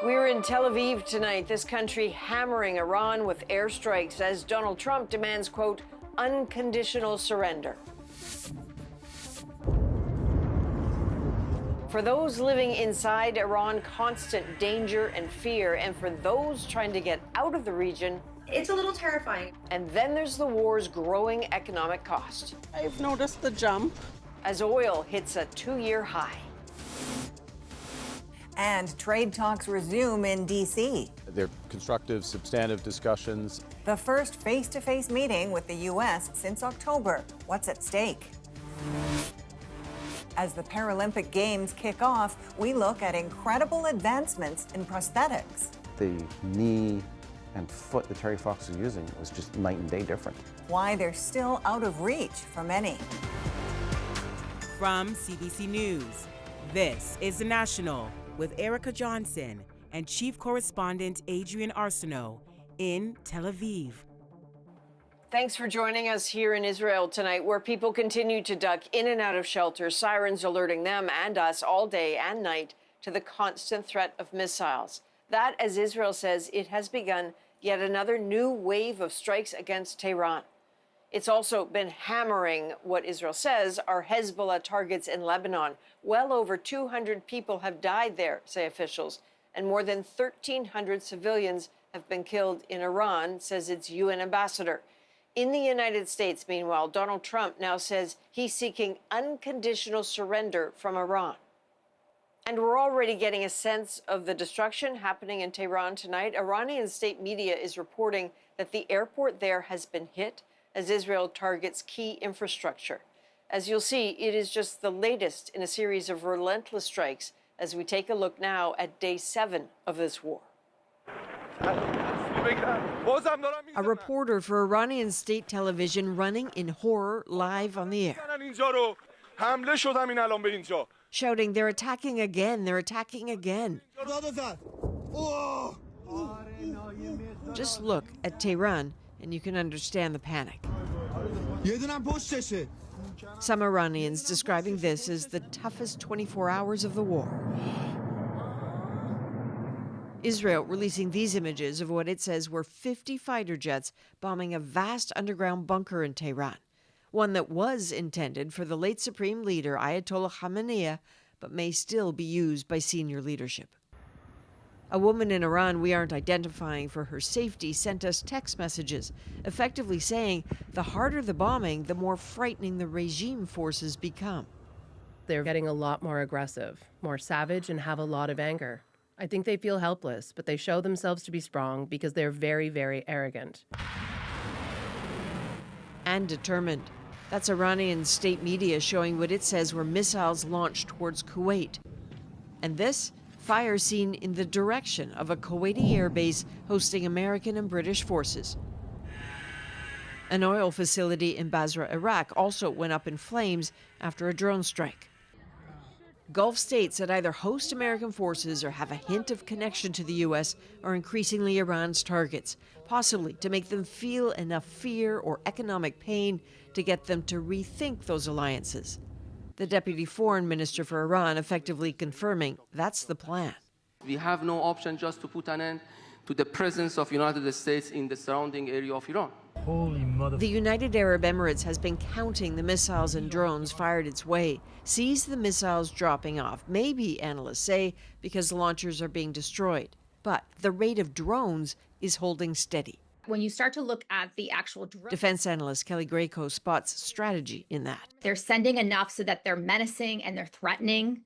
We're in Tel Aviv tonight, this country hammering Iran with airstrikes as Donald Trump demands, quote, unconditional surrender. For those living inside Iran, constant danger and fear, and for those trying to get out of the region, it's a little terrifying. And then there's the war's growing economic cost. I've noticed the jump. As oil hits a 2-year high. And trade talks resume in D.C. They're constructive, substantive discussions. The first face-to-face meeting with the U.S. since October. What's at stake? As the Paralympic Games kick off, we look at incredible advancements in prosthetics. The knee and foot that Terry Fox was using was just night and day different. Why they're still out of reach for many. From CBC News, this is The National with Erica Johnson and Chief Correspondent Adrian Arsenault in Tel Aviv. Thanks for joining us here in Israel tonight, where people continue to duck in and out of shelters, sirens alerting them and us all day and night to the constant threat of missiles. That, as Israel says, it has begun yet another new wave of strikes against Tehran. It's also been hammering what Israel says are Hezbollah targets in Lebanon. Well over 200 people have died there, say officials, and more than 1,300 civilians have been killed in Iran, says its UN ambassador. In the United States, meanwhile, Donald Trump now says he's seeking unconditional surrender from Iran. And we're already getting a sense of the destruction happening in Tehran tonight. Iranian state media is reporting that the airport there has been hit as Israel targets key infrastructure. As you'll see, it is just the latest in a series of relentless strikes as we take a look now at day 7 of this war. A reporter for Iranian state television running in horror live on the air. Shouting, they're attacking again, they're attacking again. Just look at Tehran and you can understand the panic. Some Iranians describing this as the toughest 24 hours of the war. Israel releasing these images of what it says were 50 fighter jets bombing a vast underground bunker in Tehran, one that was intended for the late Supreme Leader Ayatollah Khamenei, but may still be used by senior leadership. A woman in Iran we aren't identifying for her safety sent us text messages, effectively saying the harder the bombing, the more frightening the regime forces become. They're getting a lot more aggressive, more savage, and have a lot of anger. I think they feel helpless, but they show themselves to be strong because they're very, very arrogant. And determined. That's Iranian state media showing what it says were missiles launched towards Kuwait. And this, fire seen in the direction of a Kuwaiti airbase hosting American and British forces. An oil facility in Basra, Iraq also went up in flames after a drone strike. Gulf states that either host American forces or have a hint of connection to the U.S. are increasingly Iran's targets, possibly to make them feel enough fear or economic pain to get them to rethink those alliances. The deputy foreign minister for Iran effectively confirming that's the plan. We have no option just to put an end to the presence of United States in the surrounding area of Iran. The United Arab Emirates has been counting the missiles and drones fired its way, sees the missiles dropping off, maybe, analysts say, because the launchers are being destroyed. But the rate of drones is holding steady. When you start to look at the actual defense analyst Kelly Grayco spots strategy in that. They're sending enough so that they're menacing and they're threatening,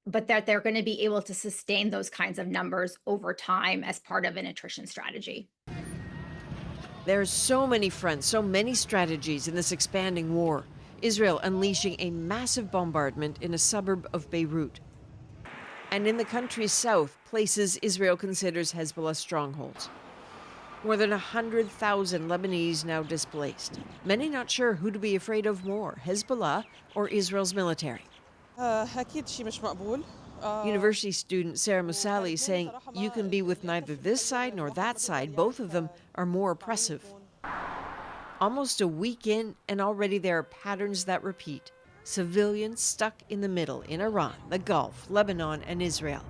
but that they're going to be able to sustain those kinds of numbers over time as part of an attrition strategy. There's so many fronts, so many strategies in this expanding war. Israel unleashing a massive bombardment in a suburb of Beirut. And in the country's south, places Israel considers Hezbollah strongholds. More than 100,000 Lebanese now displaced. Many not sure who to be afraid of more, Hezbollah or Israel's military. University student Sarah Musali saying you can be with neither this side nor that side. Both of them are more oppressive. Almost a week in, and already there are patterns that repeat. Civilians stuck in the middle in Iran, the Gulf, Lebanon, and Israel.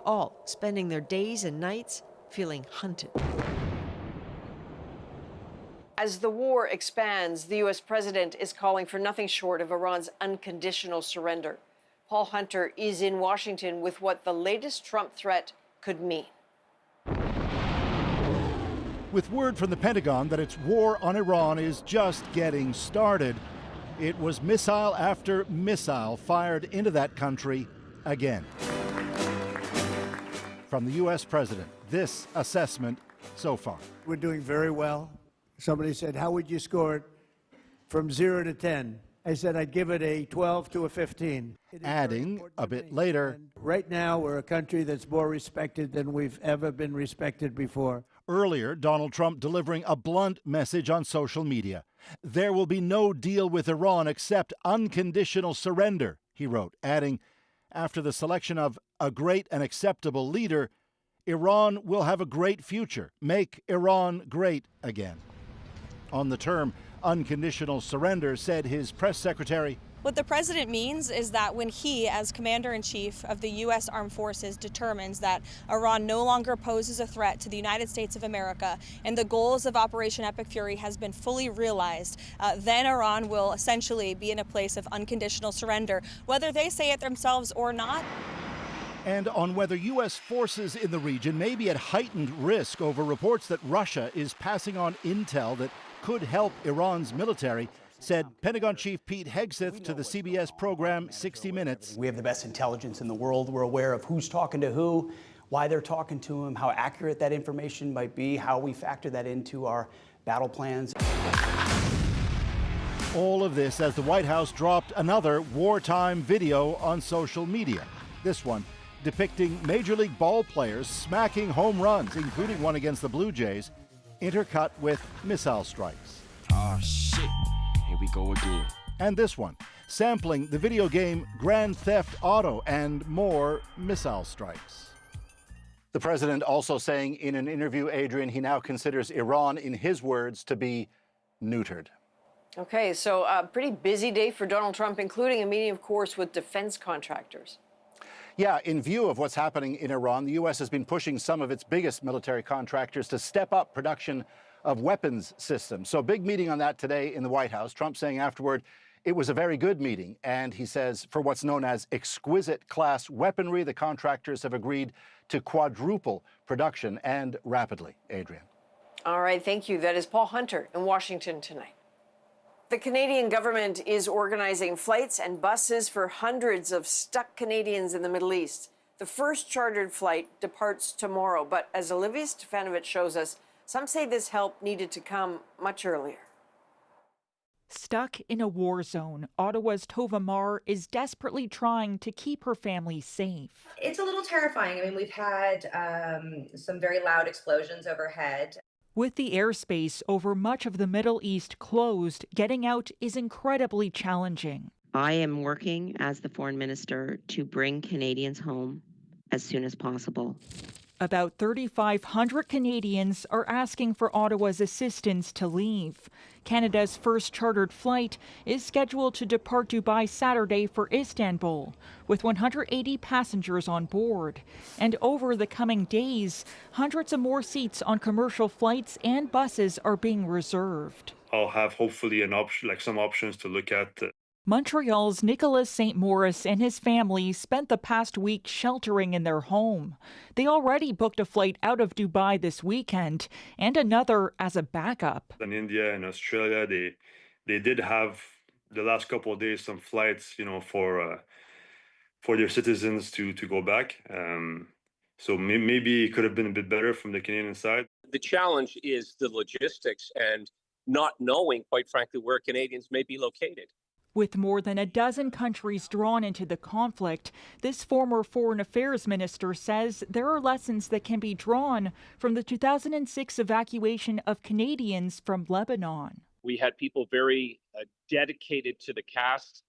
all spending their days and nights feeling hunted. As the war expands, the U.S. president is calling for nothing short of Iran's unconditional surrender. Paul Hunter is in Washington with what the latest Trump threat could mean. With word from the Pentagon that its war on Iran is just getting started, it was missile after missile fired into that country again. From the U.S. president, this assessment so far. We're doing very well. Somebody said, how would you score it from 0 to 10? I said I'd give it a 12 to a 15. Adding a bit later, right now we're a country that's more respected than we've ever been respected before. Earlier, Donald Trump delivering a blunt message on social media. There will be no deal with Iran except unconditional surrender, he wrote, adding, after the selection of a great and acceptable leader, Iran will have a great future. Make Iran great again. On the term unconditional surrender, said his press secretary, what the president means is that when he, as commander-in-chief of the U.S. Armed Forces, determines that Iran no longer poses a threat to the United States of America and the goals of Operation Epic Fury has been fully realized, then Iran will essentially be in a place of unconditional surrender, whether they say it themselves or not. And on whether U.S. forces in the region may be at heightened risk over reports that Russia is passing on intel that could help Iran's military, said Pentagon Chief Pete Hegseth to the CBS program 60 Minutes. We have the best intelligence in the world. We're aware of who's talking to who, why they're talking to him, how accurate that information might be, how we factor that into our battle plans. All of this as the White House dropped another wartime video on social media. This one depicting Major League ball players smacking home runs, including one against the Blue Jays, intercut with missile strikes. Oh, shit. Here we go again. And this one, sampling the video game Grand Theft Auto and more missile strikes. The president also saying in an interview, Adrian, he now considers Iran, in his words, to be neutered. Okay, so a pretty busy day for Donald Trump, including a meeting, of course, with defense contractors. Yeah, in view of what's happening in Iran, the U.S. has been pushing some of its biggest military contractors to step up production of weapons systems. So big meeting on that today in the White House. Trump saying afterward, it was a very good meeting. And he says for what's known as exquisite class weaponry, the contractors have agreed to quadruple production and rapidly. Adrian. All right, thank you. That is Paul Hunter in Washington tonight. The Canadian government is organizing flights and buses for hundreds of stuck Canadians in the Middle East. The first chartered flight departs tomorrow, but as Olivia Stefanovic shows us, some say this help needed to come much earlier. Stuck in a war zone, Ottawa's Tova Mar is desperately trying to keep her family safe. It's a little terrifying. I mean, we've had some very loud explosions overhead. With the airspace over much of the Middle East closed, getting out is incredibly challenging. I am working as the foreign minister to bring Canadians home as soon as possible. About 3,500 Canadians are asking for Ottawa's assistance to leave. Canada's first chartered flight is scheduled to depart Dubai Saturday for Istanbul, with 180 passengers on board. And over the coming days, hundreds of more seats on commercial flights and buses are being reserved. I'll have hopefully an option, like some options to look at. Montreal's Nicolas St. Maurice and his family spent the past week sheltering in their home. They already booked a flight out of Dubai this weekend and another as a backup. In India and Australia, they did have the last couple of days some flights, for their citizens to go back. So maybe it could have been a bit better from the Canadian side. The challenge is the logistics and not knowing, quite frankly, where Canadians may be located. With more than a dozen countries drawn into the conflict, this former foreign affairs minister says there are lessons that can be drawn from the 2006 evacuation of Canadians from Lebanon. We had people very dedicated to the task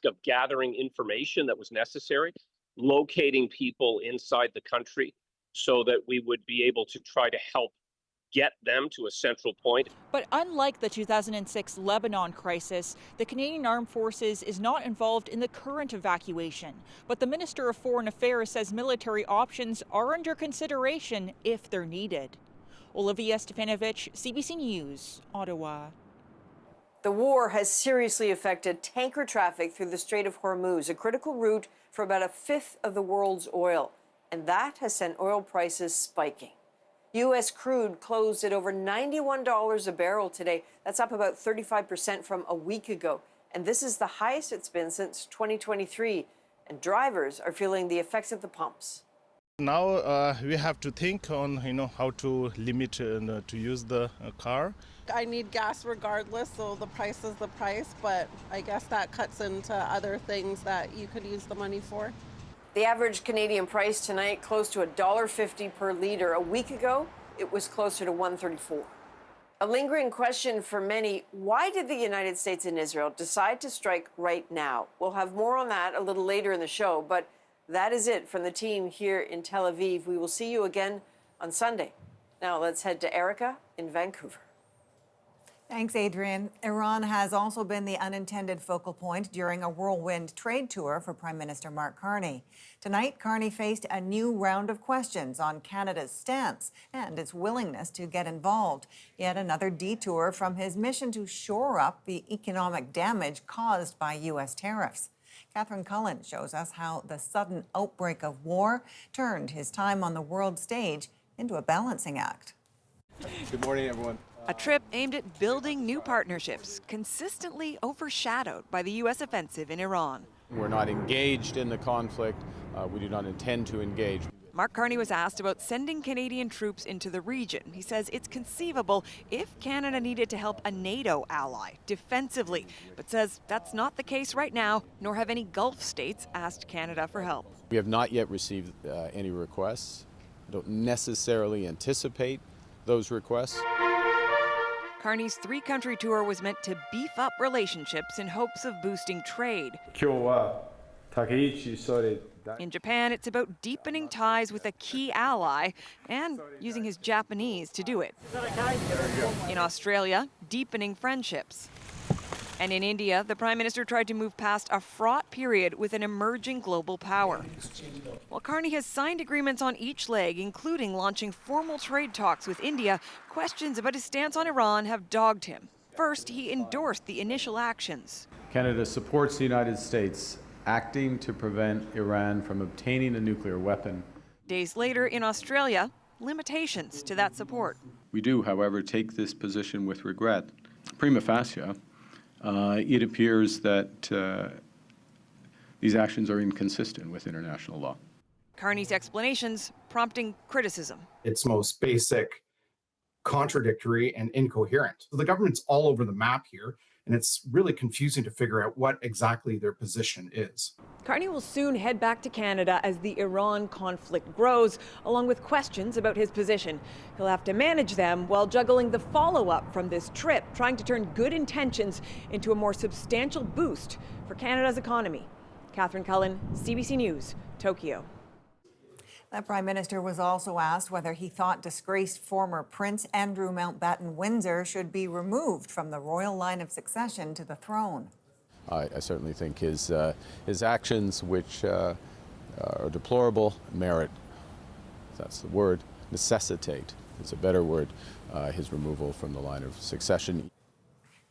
of gathering information that was necessary, locating people inside the country so that we would be able to try to help get them to a central point. But unlike the 2006 Lebanon crisis, the Canadian Armed Forces is not involved in the current evacuation. But the Minister of Foreign Affairs says military options are under consideration if they're needed. Olivia Stefanovic, CBC News, Ottawa. The war has seriously affected tanker traffic through the Strait of Hormuz, a critical route for about a fifth of the world's oil. And that has sent oil prices spiking. U.S. crude closed at over $91 a barrel today. That's up about 35% from a week ago. And this is the highest it's been since 2023. And drivers are feeling the effects at the pumps. Now we have to think on how to limit to use the car. I need gas regardless, so the price is the price, but I guess that cuts into other things that you could use the money for. The average Canadian price tonight close to $1.50 per litre. A week ago, it was closer to $1.34. A lingering question for many, why did the United States and Israel decide to strike right now? We'll have more on that a little later in the show, but that is it from the team here in Tel Aviv. We will see you again on Sunday. Now let's head to Erica in Vancouver. Thanks, Adrian. Iran has also been the unintended focal point during a whirlwind trade tour for Prime Minister Mark Carney. Tonight, Carney faced a new round of questions on Canada's stance and its willingness to get involved. Yet another detour from his mission to shore up the economic damage caused by U.S. tariffs. Catherine Cullen shows us how the sudden outbreak of war turned his time on the world stage into a balancing act. Good morning, everyone. A trip aimed at building new partnerships, consistently overshadowed by the U.S. offensive in Iran. We're not engaged in the conflict. We do not intend to engage. Mark Carney was asked about sending Canadian troops into the region. He says it's conceivable if Canada needed to help a NATO ally defensively, but says that's not the case right now, nor have any Gulf states asked Canada for help. We have not yet received any requests. I don't necessarily anticipate those requests. Carney's three-country tour was meant to beef up relationships in hopes of boosting trade. In Japan, it's about deepening ties with a key ally and using his Japanese to do it. In Australia, deepening friendships. And in India, the Prime Minister tried to move past a fraught period with an emerging global power. While Carney has signed agreements on each leg, including launching formal trade talks with India, questions about his stance on Iran have dogged him. First, he endorsed the initial actions. Canada supports the United States acting to prevent Iran from obtaining a nuclear weapon. Days later, in Australia, limitations to that support. We do, however, take this position with regret. Prima facie, it appears that these actions are inconsistent with international law. Carney's explanations prompting criticism. It's most basic, contradictory, and incoherent. So the government's all over the map here, and it's really confusing to figure out what exactly their position is. Carney will soon head back to Canada as the Iran conflict grows, along with questions about his position. He'll have to manage them while juggling the follow-up from this trip, trying to turn good intentions into a more substantial boost for Canada's economy. Catherine Cullen, CBC News, Tokyo. The Prime Minister was also asked whether he thought disgraced former Prince Andrew Mountbatten-Windsor should be removed from the royal line of succession to the throne. I certainly think his actions, which are deplorable, merit, if that's the word, necessitate, is a better word, his removal from the line of succession.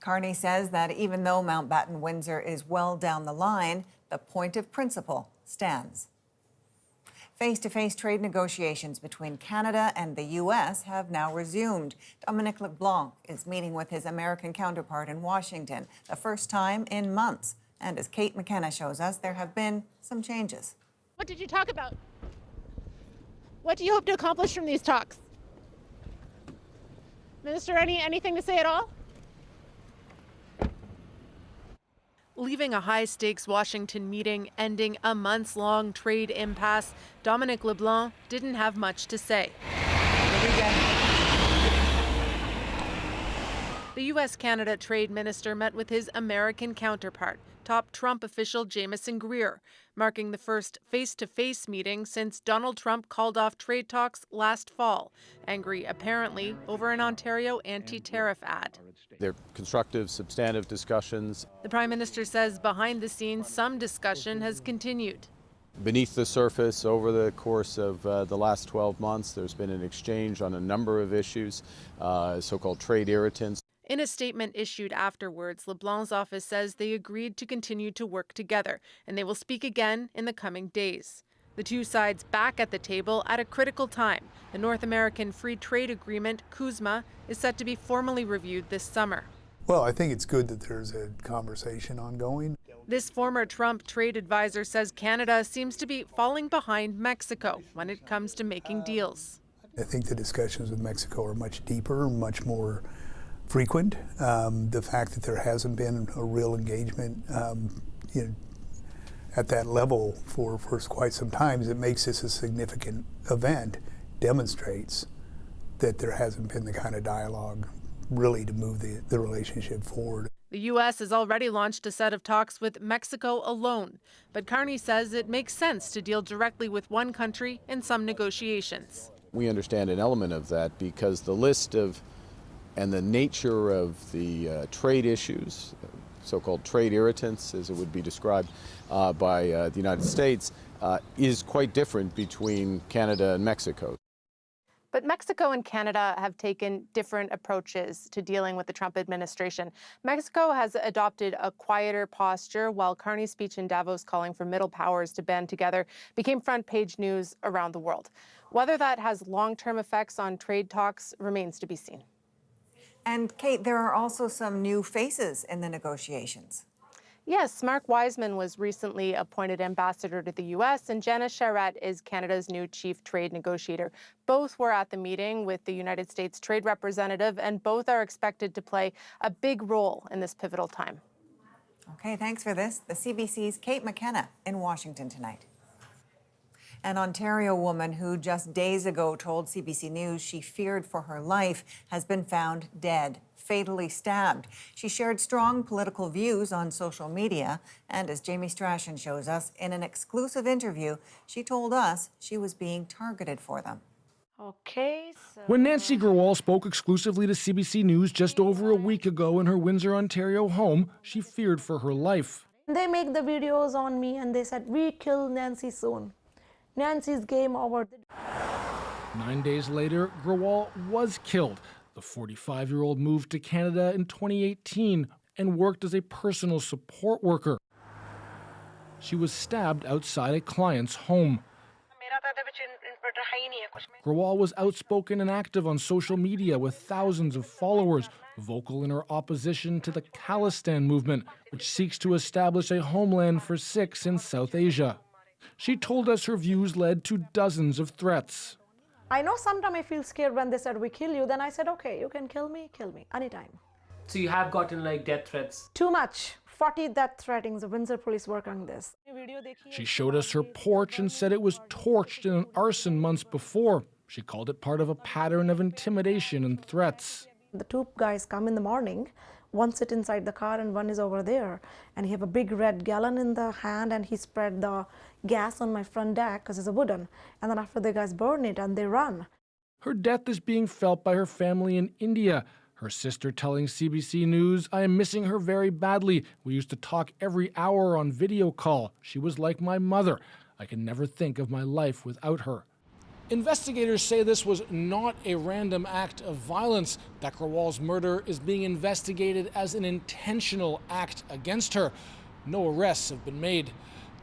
Carney says that even though Mountbatten-Windsor is well down the line, the point of principle stands. Face-to-face trade negotiations between Canada and the U.S. have now resumed. Dominic LeBlanc is meeting with his American counterpart in Washington, the first time in months. And as Kate McKenna shows us, there have been some changes. What did you talk about? What do you hope to accomplish from these talks? Minister, anything to say at all? Leaving a high-stakes Washington meeting, ending a months-long trade impasse, Dominic LeBlanc didn't have much to say. The U.S.-Canada trade minister met with his American counterpart, top Trump official Jamieson Greer, marking the first face-to-face meeting since Donald Trump called off trade talks last fall, angry apparently over an Ontario anti-tariff ad. They're constructive, substantive discussions. The Prime Minister says behind the scenes some discussion has continued. Beneath the surface, over the course of the last 12 months, there's been an exchange on a number of issues, so-called trade irritants. In a statement issued afterwards, LeBlanc's office says they agreed to continue to work together, and they will speak again in the coming days. The two sides back at the table at a critical time. The North American Free Trade Agreement, CUSMA, is set to be formally reviewed this summer. Well, I think it's good that there's a conversation ongoing. This former Trump trade advisor says Canada seems to be falling behind Mexico when it comes to making deals. I think the discussions with Mexico are much deeper, much more frequent. The fact that there hasn't been a real engagement at that level for quite some time, it makes this a significant event, demonstrates that there hasn't been the kind of dialogue really to move the relationship forward. The U.S. has already launched a set of talks with Mexico alone, but Carney says it makes sense to deal directly with one country in some negotiations. We understand an element of that because the list of and the nature of the trade issues, so-called trade irritants, as it would be described by the United States, is quite different between Canada and Mexico. But Mexico and Canada have taken different approaches to dealing with the Trump administration. Mexico has adopted a quieter posture, while Carney's speech in Davos calling for middle powers to band together became front-page news around the world. Whether that has long-term effects on trade talks remains to be seen. And Kate, there are also some new faces in the negotiations. Yes, Mark Wiseman was recently appointed ambassador to the U.S., and Janice Charette is Canada's new chief trade negotiator. Both were at the meeting with the United States trade representative, and both are expected to play a big role in this pivotal time. Okay, thanks for this. The CBC's Kate McKenna in Washington tonight. An Ontario woman who just days ago told CBC News she feared for her life has been found dead, fatally stabbed. She shared strong political views on social media, and as Jamie Strachan shows us, in an exclusive interview, she told us she was being targeted for them. Okay, When Nancy Grewal spoke exclusively to CBC News just over a week ago in her Windsor, Ontario home, she feared for her life. they make the videos on me and they said, we kill Nancy soon. Nancy's game over. 9 days later, Grewal was killed. The 45-year-old moved to Canada in 2018 and worked as a personal support worker. She was stabbed outside a client's home. Grewal was outspoken and active on social media with thousands of followers, vocal in her opposition to the Khalistan movement, which seeks to establish a homeland for Sikhs in South Asia. She told us her views led to dozens of threats. I know sometimes I feel scared when they said, we kill you. Then I said, okay, you can kill me, anytime. So you have gotten like death threats? Too much. 40 death threats. The Windsor police work on this. She showed us her porch and said it was torched in an arson months before. She called it part of a pattern of intimidation and threats. The two guys come in the morning. One sit inside the car and one is over there. And he have a big red gallon in the hand and he spread the gas on my front deck because it's a wooden. And then after the guys burn it and they run. Her death is being felt by her family in India. Her sister telling CBC News, I am missing her very badly. We used to talk every hour on video call. She was like my mother. I can never think of my life without her. Investigators say this was not a random act of violence. That Grewal's murder is being investigated as an intentional act against her. No arrests have been made.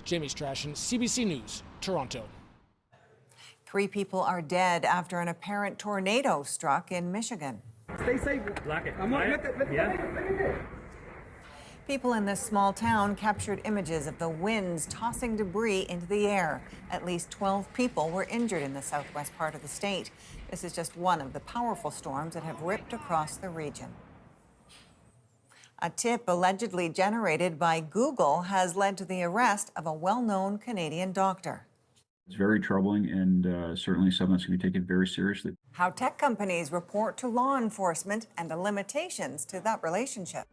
Jamie Strachan, CBC News, Toronto. 3 people are dead after an apparent tornado struck in Michigan. Stay safe. Lock it. People in this small town captured images of the winds tossing debris into the air. At least 12 people were injured in the southwest part of the state. This is just one of the powerful storms that have ripped across the region. A tip allegedly generated by Google has led to the arrest of a well-known Canadian doctor. It's very troubling and certainly something that's going to be taken very seriously. How tech companies report to law enforcement and the limitations to that relationship.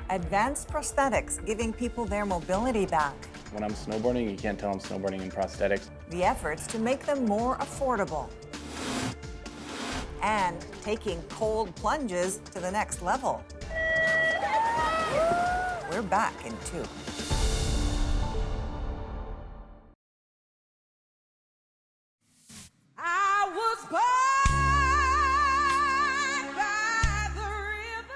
Advanced prosthetics giving people their mobility back. When I'm snowboarding, you can't tell I'm snowboarding in prosthetics. The efforts to make them more affordable. And taking cold plunges to the next level. We're back in 2. I was born by the river.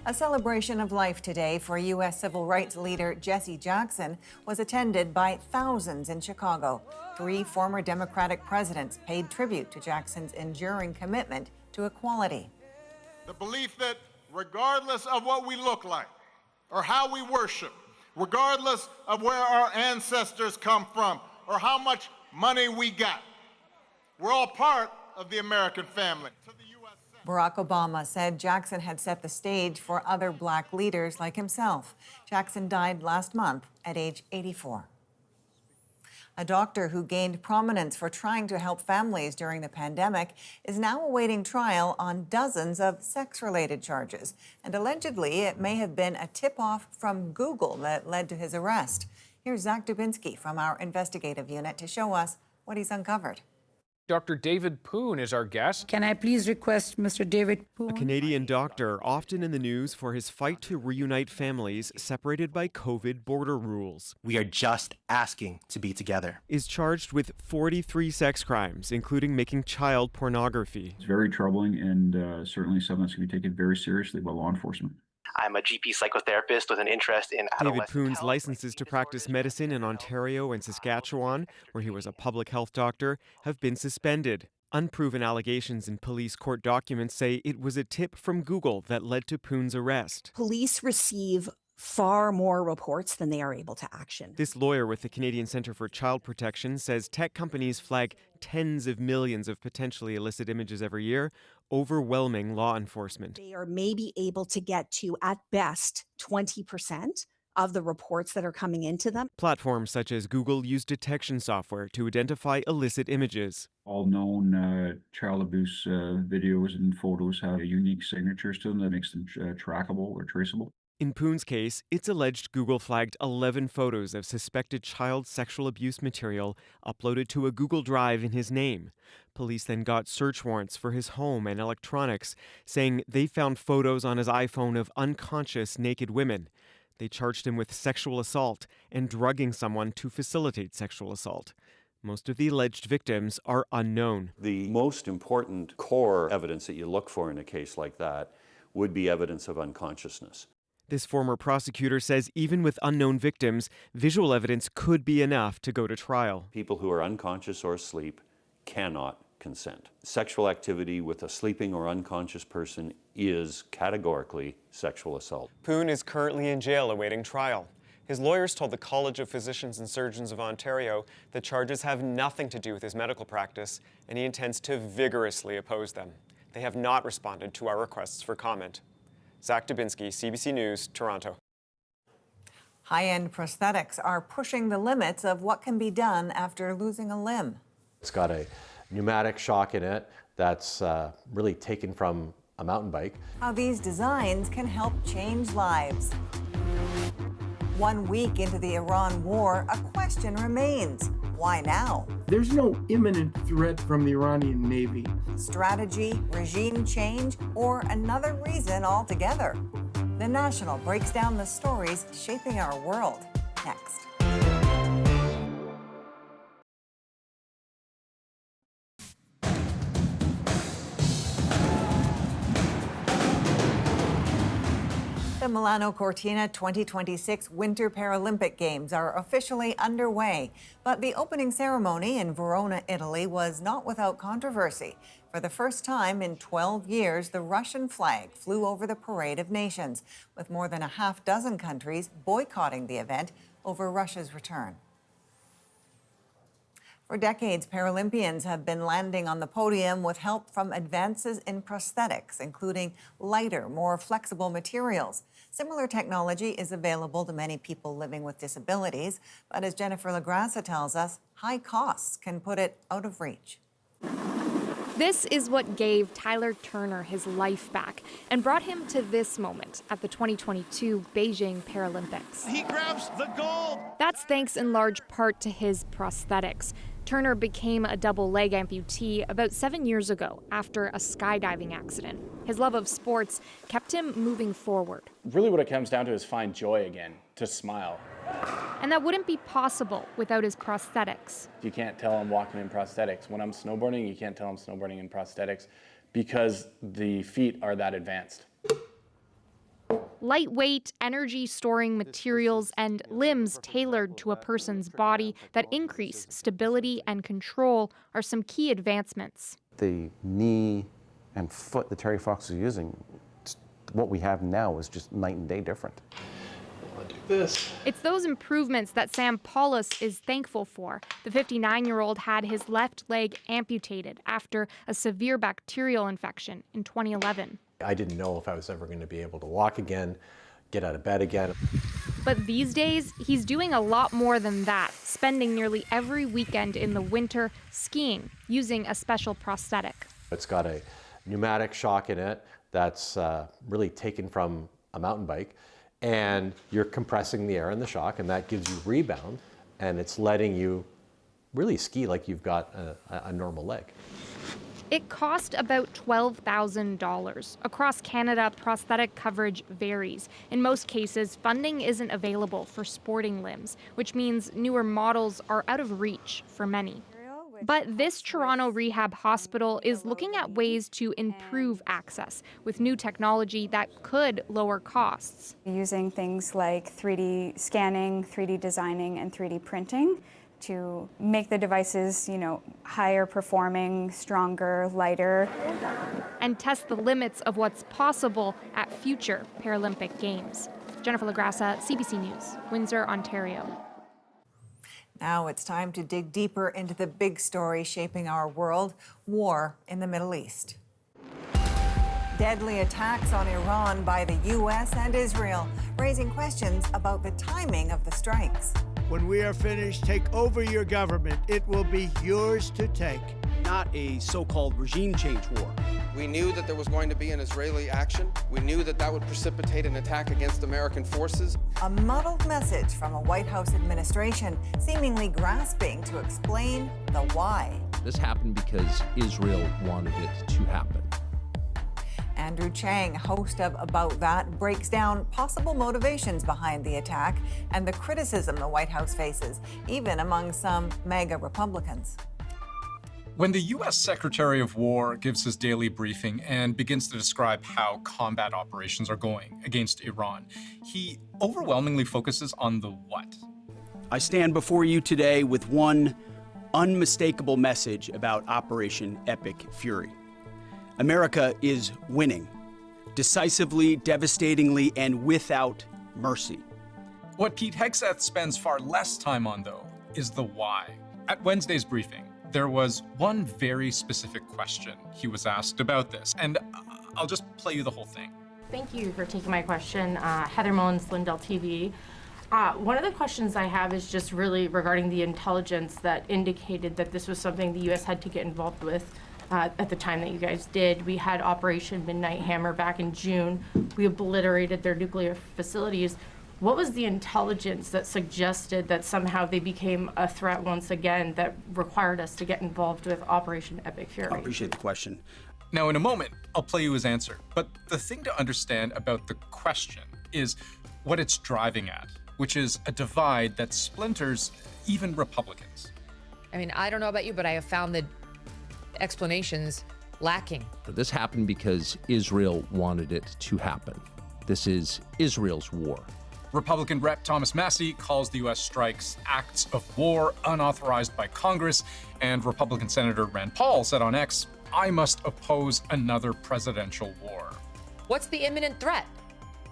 A celebration of life today for U.S. civil rights leader Jesse Jackson was attended by thousands in Chicago. 3 former Democratic presidents paid tribute to Jackson's enduring commitment to equality. The belief that regardless of what we look like or how we worship, regardless of where our ancestors come from or how much money we got, we're all part of the American family. Barack Obama said Jackson had set the stage for other black leaders like himself. Jackson died last month at age 84. A doctor who gained prominence for trying to help families during the pandemic is now awaiting trial on dozens of sex-related charges. And allegedly, it may have been a tip-off from Google that led to his arrest. Here's Zach Dubinsky from our investigative unit to show us what he's uncovered. Dr. David Poon is our guest. Can I please request Mr. David Poon? A Canadian doctor, often in the news for his fight to reunite families separated by COVID border rules. We are just asking to be together. Is charged with 43 sex crimes, including making child pornography. It's very troubling and certainly something that's going to be taken very seriously by law enforcement. I'm a GP psychotherapist with an interest in adolescent David Poon's health. licenses to practice medicine in Ontario and Saskatchewan, where he was a public health doctor, have been suspended. Unproven allegations in police court documents say it was a tip from Google that led to Poon's arrest. Police receive far more reports than they are able to action. This lawyer with the Canadian Centre for Child Protection says tech companies flag tens of millions of potentially illicit images every year, overwhelming law enforcement. They are maybe able to get to, at best, 20% of the reports that are coming into them. Platforms such as Google use detection software to identify illicit images. All known child abuse videos and photos have unique signatures to them that makes them trackable or traceable. In Poon's case, it's alleged Google flagged 11 photos of suspected child sexual abuse material uploaded to a Google Drive in his name. Police then got search warrants for his home and electronics, saying they found photos on his iPhone of unconscious naked women. They charged him with sexual assault and drugging someone to facilitate sexual assault. Most of the alleged victims are unknown. The most important core evidence that you look for in a case like that would be evidence of unconsciousness. This former prosecutor says even with unknown victims, visual evidence could be enough to go to trial. People who are unconscious or asleep cannot consent. Sexual activity with a sleeping or unconscious person is categorically sexual assault. Poon is currently in jail awaiting trial. His lawyers told the College of Physicians and Surgeons of Ontario the charges have nothing to do with his medical practice, and he intends to vigorously oppose them. They have not responded to our requests for comment. Zach Dubinsky, CBC News, Toronto. High-end prosthetics are pushing the limits of what can be done after losing a limb. It's got a pneumatic shock in it that's really taken from a mountain bike. How these designs can help change lives. 1 week into the Iran war, a question remains. Why now? There's no imminent threat from the Iranian Navy. Strategy, regime change, or another reason altogether? The National breaks down the stories shaping our world. Next. The Milano-Cortina 2026 Winter Paralympic Games are officially underway, but the opening ceremony in Verona, Italy was not without controversy. For the first time in 12 years, the Russian flag flew over the Parade of Nations, with more than a half dozen countries boycotting the event over Russia's return. For decades, Paralympians have been landing on the podium with help from advances in prosthetics, including lighter, more flexible materials. Similar technology is available to many people living with disabilities, but as Jennifer LaGrassa tells us, high costs can put it out of reach. This is what gave Tyler Turner his life back and brought him to this moment at the 2022 Beijing Paralympics. He grabs the gold. That's thanks in large part to his prosthetics. Turner became a double leg amputee about 7 years ago after a skydiving accident. His love of sports kept him moving forward. Really what it comes down to is find joy again, to smile. And that wouldn't be possible without his prosthetics. You can't tell I'm walking in prosthetics. When I'm snowboarding, you can't tell I'm snowboarding in prosthetics because the feet are that advanced. Lightweight, energy-storing materials and limbs tailored to a person's body that increase stability and control are some key advancements. The knee and foot that Terry Fox was using, what we have now is just night and day different. It's those improvements that Sam Paulus is thankful for. The 59-year-old had his left leg amputated after a severe bacterial infection in 2011. I didn't know if I was ever going to be able to walk again, get out of bed again. But these days, he's doing a lot more than that, spending nearly every weekend in the winter skiing using a special prosthetic. It's got a pneumatic shock in it that's really taken from a mountain bike, and you're compressing the air in the shock, and that gives you rebound, and it's letting you really ski like you've got a normal leg. It cost about $12,000. Across Canada, prosthetic coverage varies. In most cases, funding isn't available for sporting limbs, which means newer models are out of reach for many. But this Toronto rehab hospital is looking at ways to improve access with new technology that could lower costs. Using things like 3D scanning, 3D designing, and 3D printing to make the devices, higher performing, stronger, lighter. And test the limits of what's possible at future Paralympic Games. Jennifer LaGrassa, CBC News, Windsor, Ontario. Now it's time to dig deeper into the big story shaping our world, war in the Middle East. Deadly attacks on Iran by the U.S. and Israel, raising questions about the timing of the strikes. When we are finished, take over your government. It will be yours to take. Not a so-called regime change war. We knew that there was going to be an Israeli action. We knew that that would precipitate an attack against American forces. A muddled message from a White House administration seemingly grasping to explain the why. This happened because Israel wanted it to happen. Andrew Chang, host of About That, breaks down possible motivations behind the attack and the criticism the White House faces, even among some MAGA Republicans. When the U.S. Secretary of War gives his daily briefing and begins to describe how combat operations are going against Iran, he overwhelmingly focuses on the what. I stand before you today with one unmistakable message about Operation Epic Fury. America is winning, decisively, devastatingly, and without mercy. What Pete Hegseth spends far less time on, though, is the why. At Wednesday's briefing, there was one very specific question he was asked about this, and I'll just play you the whole thing. Thank you for taking my question. Heather Mullins, Lindell TV. One of the questions I have is just really regarding the intelligence that indicated that this was something the U.S. had to get involved with at the time that you guys did. We had Operation Midnight Hammer back in June. We obliterated their nuclear facilities. What was the intelligence that suggested that somehow they became a threat once again that required us to get involved with Operation Epic Fury? I appreciate the question. Now, in a moment, I'll play you his answer. But the thing to understand about the question is what it's driving at, which is a divide that splinters even Republicans. I mean, I don't know about you, but I have found the explanations lacking. This happened because Israel wanted it to happen. This is Israel's war. Republican Rep. Thomas Massey calls the U.S. strikes acts of war unauthorized by Congress, and Republican Senator Rand Paul said on X, "I must oppose another presidential war." What's the imminent threat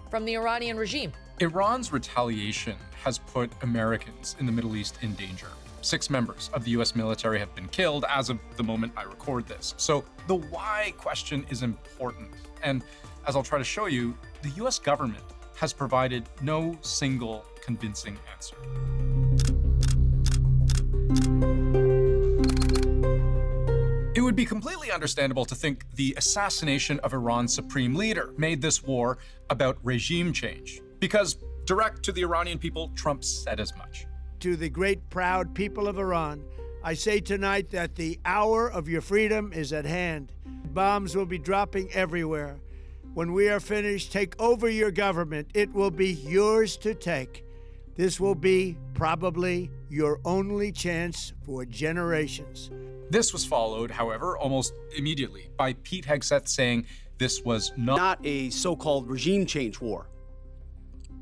from the Iranian regime? Iran's retaliation has put Americans in the Middle East in danger. 6 members of the U.S. military have been killed as of the moment I record this. So the why question is important. And as I'll try to show you, the U.S. government has provided no single convincing answer. It would be completely understandable to think the assassination of Iran's supreme leader made this war about regime change, because direct to the Iranian people, Trump said as much. To the great, proud people of Iran, I say tonight that the hour of your freedom is at hand. Bombs will be dropping everywhere. When we are finished, take over your government. It will be yours to take. This will be probably your only chance for generations. This was followed, however, almost immediately by Pete Hegseth saying this was not a so-called regime change war.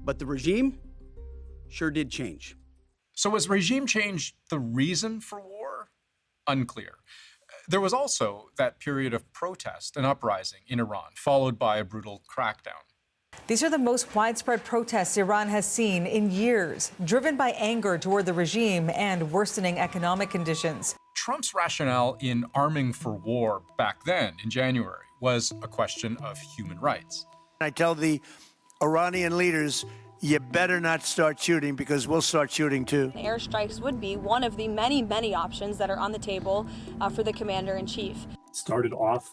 But the regime sure did change. So was regime change the reason for war? Unclear. There was also that period of protest and uprising in Iran, followed by a brutal crackdown. These are the most widespread protests Iran has seen in years, driven by anger toward the regime and worsening economic conditions. Trump's rationale in arming for war back then, in January, was a question of human rights. I tell the Iranian leaders, you better not start shooting because we'll start shooting too. Airstrikes would be one of the many, many options that are on the table for the commander-in-chief. Started off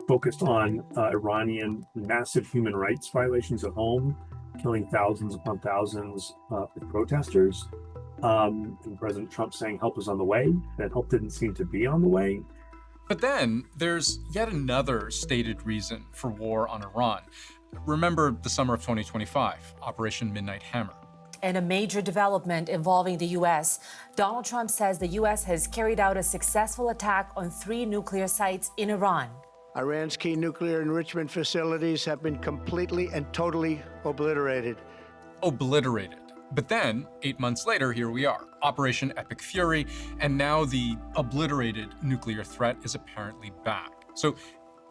focused on Iranian massive human rights violations at home, killing thousands upon thousands of protesters. And President Trump saying help is on the way. That help didn't seem to be on the way. But then there's yet another stated reason for war on Iran. Remember the summer of 2025, Operation Midnight Hammer. In a major development involving the U.S., Donald Trump says the U.S. has carried out a successful attack on 3 nuclear sites in Iran. Iran's key nuclear enrichment facilities have been completely and totally obliterated. Obliterated. But then, 8 months later, here we are, Operation Epic Fury, and now the obliterated nuclear threat is apparently back. So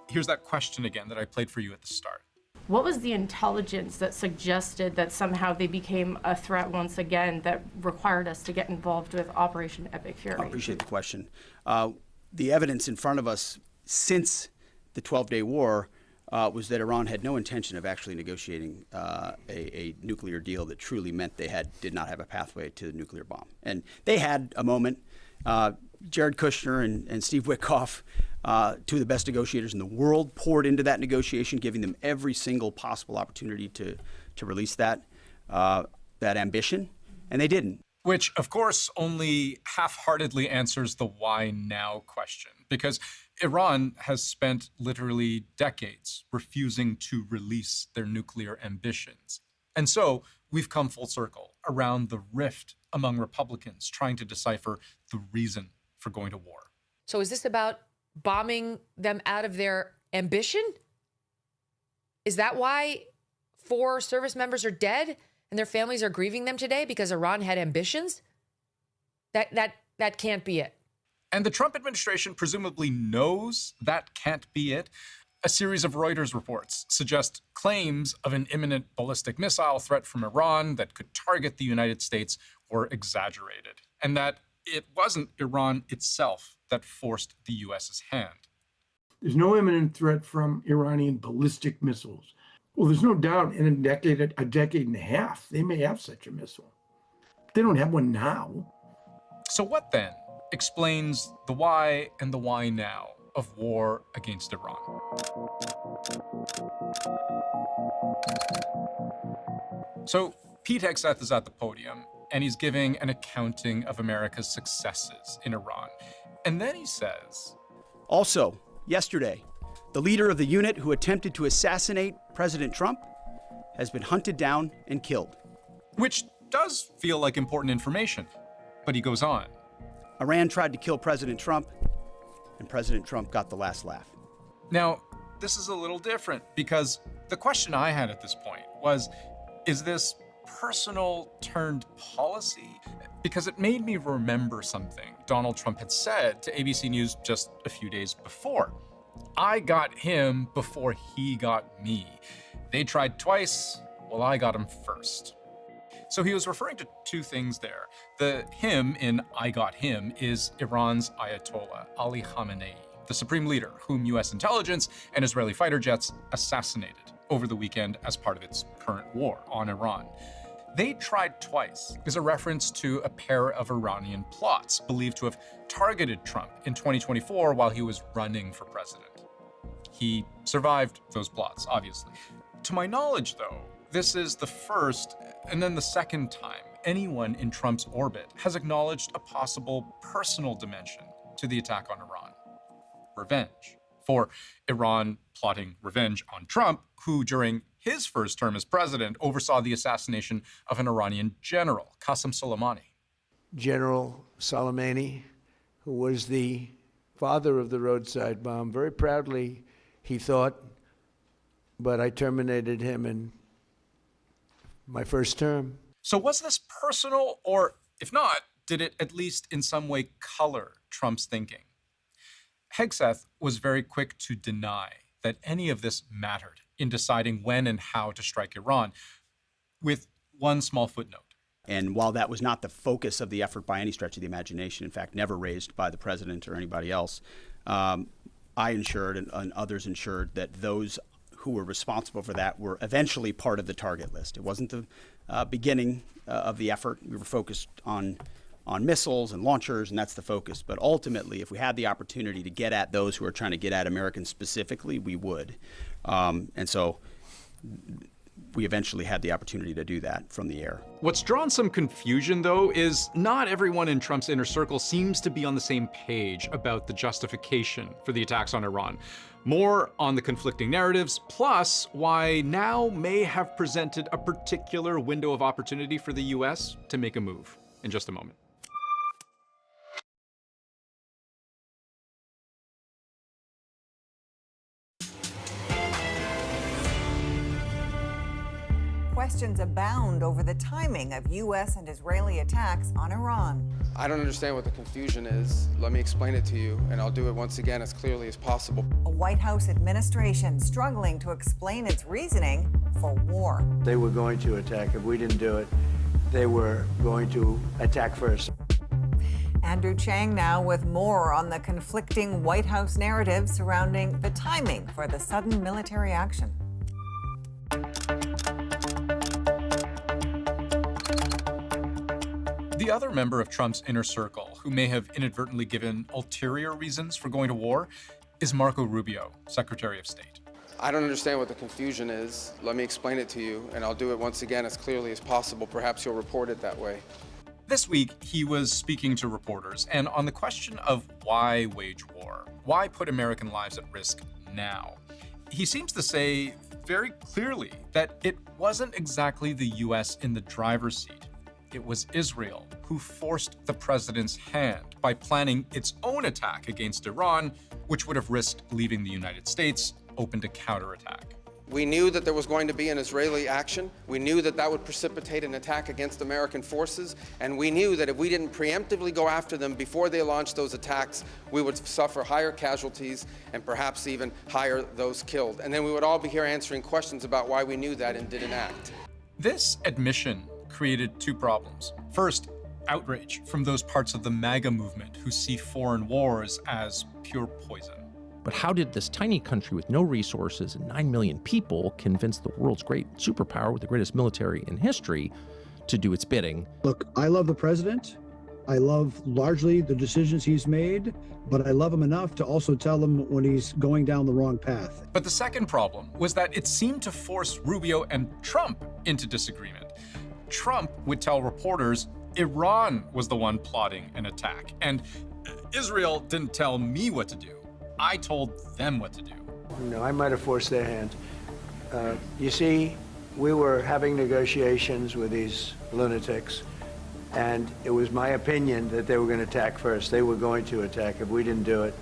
here's that question again that I played for you at the start. What was the intelligence that suggested that somehow they became a threat once again that required us to get involved with Operation Epic Fury? I appreciate the question. The evidence in front of us since the 12-day war was that Iran had no intention of actually negotiating a nuclear deal that truly meant they did not have a pathway to the nuclear bomb. And they had a moment. Jared Kushner and Steve Witkoff, two of the best negotiators in the world, poured into that negotiation, giving them every single possible opportunity to release that ambition, and they didn't. Which, of course, only half-heartedly answers the why now question, because Iran has spent literally decades refusing to release their nuclear ambitions. And so we've come full circle around the rift among Republicans trying to decipher the reason for going to war. So is this about bombing them out of their ambition? Is that why 4 service members are dead and their families are grieving them today because Iran had ambitions? That can't be it. And the Trump administration presumably knows that can't be it. A series of Reuters reports suggest claims of an imminent ballistic missile threat from Iran that could target the United States were exaggerated, and that it wasn't Iran itself that forced the U.S.'s hand. There's no imminent threat from Iranian ballistic missiles. Well, there's no doubt in a decade and a half, they may have such a missile. They don't have one now. So what then explains the why and the why now of war against Iran? So Pete Hegseth is at the podium, and he's giving an accounting of America's successes in Iran. And then he says, also, yesterday, the leader of the unit who attempted to assassinate President Trump has been hunted down and killed. Which does feel like important information, but he goes on. Iran tried to kill President Trump, and President Trump got the last laugh. Now, this is a little different, because the question I had at this point was, is this personal turned policy? Because it made me remember something Donald Trump had said to ABC News just a few days before. I got him before he got me. They tried twice, well, I got him first. So he was referring to 2 things there. The him in I got him is Iran's Ayatollah, Ali Khamenei, the supreme leader whom U.S. intelligence and Israeli fighter jets assassinated over the weekend as part of its current war on Iran. They tried twice is a reference to a pair of Iranian plots believed to have targeted Trump in 2024 while he was running for president. He survived those plots, obviously. To my knowledge, though, this is the first and then the second time anyone in Trump's orbit has acknowledged a possible personal dimension to the attack on Iran. Revenge. For Iran plotting revenge on Trump, who during his first term as president oversaw the assassination of an Iranian general, Qasem Soleimani. General Soleimani, who was the father of the roadside bomb, very proudly he thought, but I terminated him in my first term. So was this personal, or if not, did it at least in some way color Trump's thinking? Hegseth was very quick to deny that any of this mattered in deciding when and how to strike Iran, with one small footnote. And while that was not the focus of the effort by any stretch of the imagination, in fact, never raised by the president or anybody else, I ensured and others ensured that those who were responsible for that were eventually part of the target list. It wasn't the beginning of the effort. We were focused on missiles and launchers, and that's the focus. But ultimately, if we had the opportunity to get at those who are trying to get at Americans specifically, we would. And so we eventually had the opportunity to do that from the air. What's drawn some confusion, though, is not everyone in Trump's inner circle seems to be on the same page about the justification for the attacks on Iran. More on the conflicting narratives, plus why now may have presented a particular window of opportunity for the U.S. to make a move in just a moment. Questions abound over the timing of U.S. and Israeli attacks on Iran. I don't understand what the confusion is. Let me explain it to you, and I'll do it once again as clearly as possible. A White House administration struggling to explain its reasoning for war. They were going to attack. If we didn't do it, they were going to attack first. Andrew Chang now with more on the conflicting White House narrative surrounding the timing for the sudden military action. The other member of Trump's inner circle who may have inadvertently given ulterior reasons for going to war is Marco Rubio, Secretary of State. I don't understand what the confusion is. Let me explain it to you, and I'll do it once again as clearly as possible. Perhaps you'll report it that way. This week, he was speaking to reporters, and on the question of why wage war, why put American lives at risk now, he seems to say very clearly that it wasn't exactly the U.S. in the driver's seat. It was Israel who forced the president's hand by planning its own attack against Iran, which would have risked leaving the United States open to counterattack. We knew that there was going to be an Israeli action. We knew that that would precipitate an attack against American forces. And we knew that if we didn't preemptively go after them before they launched those attacks, we would suffer higher casualties and perhaps even higher those killed. And then we would all be here answering questions about why we knew that and didn't act. This admission created two problems. First, outrage from those parts of the MAGA movement who see foreign wars as pure poison. But how did this tiny country with no resources and 9 million people convince the world's great superpower with the greatest military in history to do its bidding? Look, I love the president. I love largely the decisions he's made, but I love him enough to also tell him when he's going down the wrong path. But the second problem was that it seemed to force Rubio and Trump into disagreement. Trump would tell reporters Iran was the one plotting an attack, and Israel didn't tell me what to do. I told them what to do. No, I might have forced their hand. You see, we were having negotiations with these lunatics, and it was my opinion that they were going to attack first. They were going to attack. If we didn't do it,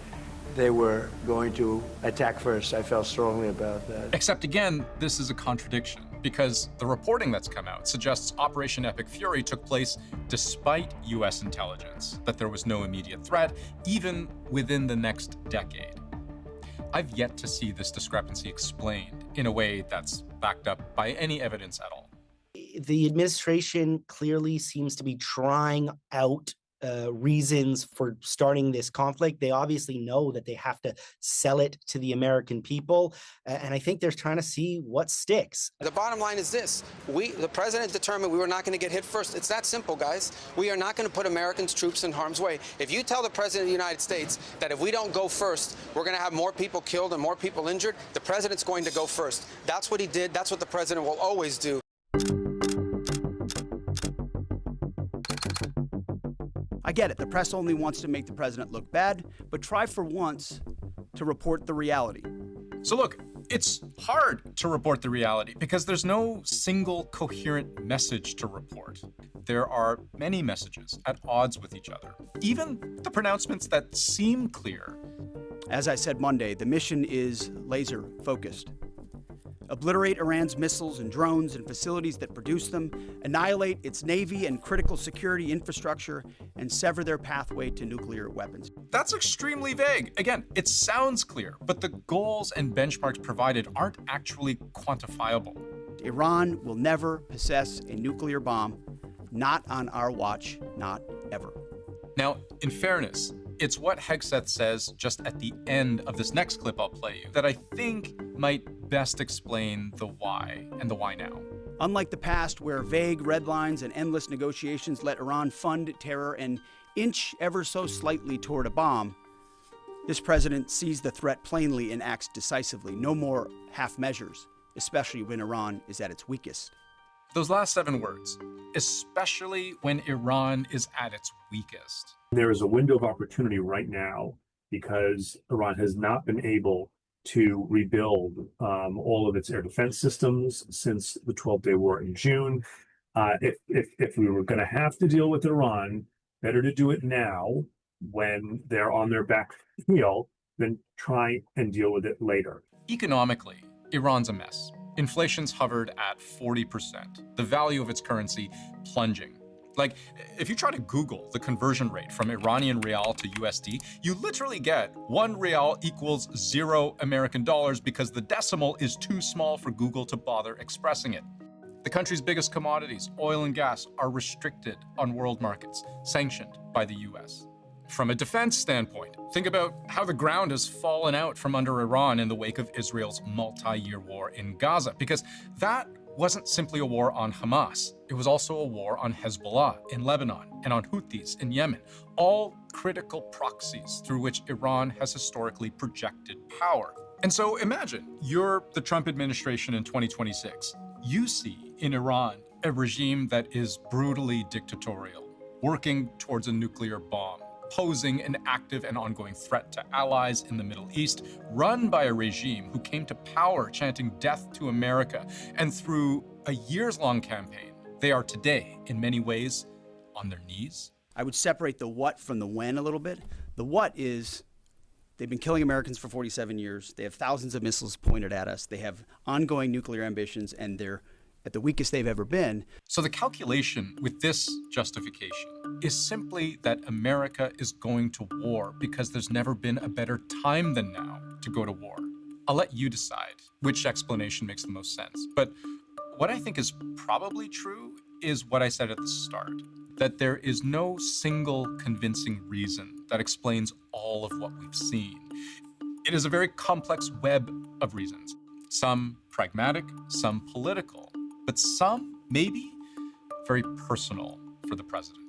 they were going to attack first. I felt strongly about that. Except again, this is a contradiction, because the reporting that's come out suggests Operation Epic Fury took place despite U.S. intelligence, that there was no immediate threat, even within the next decade. I've yet to see this discrepancy explained in a way that's backed up by any evidence at all. The administration clearly seems to be trying out reasons for starting this conflict. They obviously know that they have to sell it to the American people. And I think they're trying to see what sticks. The bottom line is this. The president determined we were not going to get hit first. It's that simple, guys. We are not going to put Americans' troops in harm's way. If you tell the president of the United States that if we don't go first, we're going to have more people killed and more people injured, the president's going to go first. That's what he did. That's what the president will always do. I get it. The press only wants to make the president look bad, but try for once to report the reality. So look, it's hard to report the reality because there's no single coherent message to report. There are many messages at odds with each other, even the pronouncements that seem clear. As I said Monday, the mission is laser focused. Obliterate Iran's missiles and drones and facilities that produce them, annihilate its navy and critical security infrastructure, and sever their pathway to nuclear weapons. That's extremely vague. Again, it sounds clear, but the goals and benchmarks provided aren't actually quantifiable. Iran will never possess a nuclear bomb, not on our watch, not ever. Now, in fairness, it's what Hegseth says just at the end of this next clip I'll play you that I think might best explain the why and the why now. Unlike the past, where vague red lines and endless negotiations let Iran fund terror and inch ever so slightly toward a bomb, this president sees the threat plainly and acts decisively. No more half measures, especially when Iran is at its weakest. Those last 7 words, especially when Iran is at its weakest. There is a window of opportunity right now because Iran has not been able to rebuild all of its air defense systems since the 12-day war in June. If we were going to have to deal with Iran, better to do it now when they're on their back heel than try and deal with it later. Economically, Iran's a mess. Inflation's hovered at 40%, the value of its currency plunging. Like, if you try to Google the conversion rate from Iranian rial to USD, you literally get 1 rial equals 0 American dollars because the decimal is too small for Google to bother expressing it. The country's biggest commodities, oil and gas, are restricted on world markets, sanctioned by the US. From a defense standpoint, think about how the ground has fallen out from under Iran in the wake of Israel's multi-year war in Gaza, because that wasn't simply a war on Hamas. It was also a war on Hezbollah in Lebanon and on Houthis in Yemen, all critical proxies through which Iran has historically projected power. And so imagine you're the Trump administration in 2026. You see in Iran a regime that is brutally dictatorial, working towards a nuclear bomb, posing an active and ongoing threat to allies in the Middle East, run by a regime who came to power chanting death to America. And through a years-long campaign, they are today, in many ways, on their knees. I would separate the what from the when a little bit. The what is they've been killing Americans for 47 years. They have thousands of missiles pointed at us. They have ongoing nuclear ambitions, and they're at the weakest they've ever been. So the calculation with this justification is simply that America is going to war because there's never been a better time than now to go to war. I'll let you decide which explanation makes the most sense. But what I think is probably true is what I said at the start, that there is no single convincing reason that explains all of what we've seen. It is a very complex web of reasons, some pragmatic, some political, but some, maybe, very personal for the president.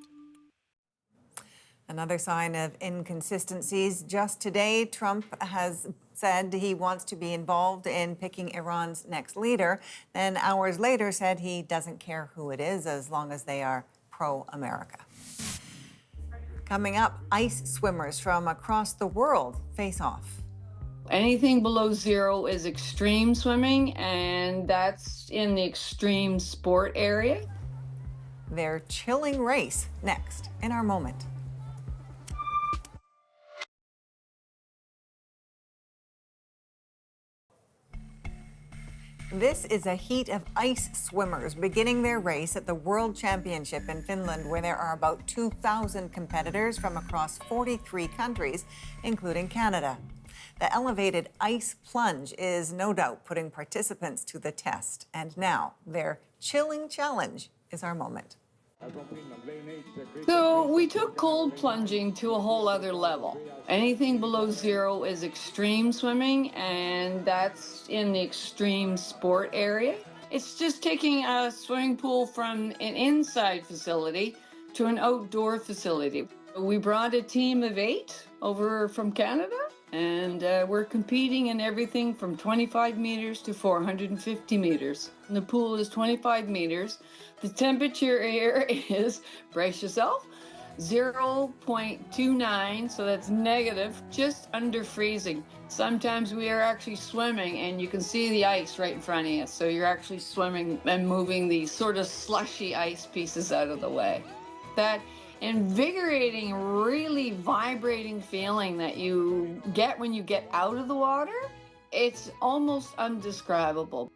Another sign of inconsistencies. Just today, Trump has said he wants to be involved in picking Iran's next leader. Then hours later said he doesn't care who it is as long as they are pro-America. Coming up, ice swimmers from across the world face off. Anything below 0 is extreme swimming, and that's in the extreme sport area. Their chilling race next in our moment. This is a heat of ice swimmers beginning their race at the World Championship in Finland, where there are about 2,000 competitors from across 43 countries, including Canada. The elevated ice plunge is no doubt putting participants to the test. And now, their chilling challenge is our moment. So we took cold plunging to a whole other level. Anything below zero is extreme swimming, and that's in the extreme sport area. It's just taking a swimming pool from an inside facility to an outdoor facility. We brought a team of 8 over from Canada, and we're competing in everything from 25 meters to 450 meters. And the pool is 25 meters. The temperature here is, brace yourself, 0.29, so that's negative, just under freezing. Sometimes we are actually swimming and you can see the ice right in front of you. So you're actually swimming and moving these sort of slushy ice pieces out of the way. That invigorating, really vibrating feeling that you get when you get out of the water, it's almost undescribable.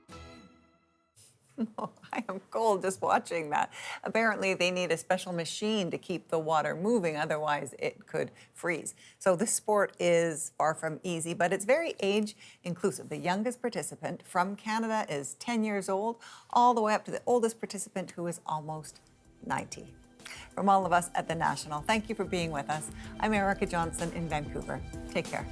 I am cold just watching that. Apparently, they need a special machine to keep the water moving, otherwise it could freeze. So this sport is far from easy, but it's very age inclusive. The youngest participant from Canada is 10 years old, all the way up to the oldest participant who is almost 90. From all of us at the National, thank you for being with us. I'm Erica Johnson in Vancouver. Take care.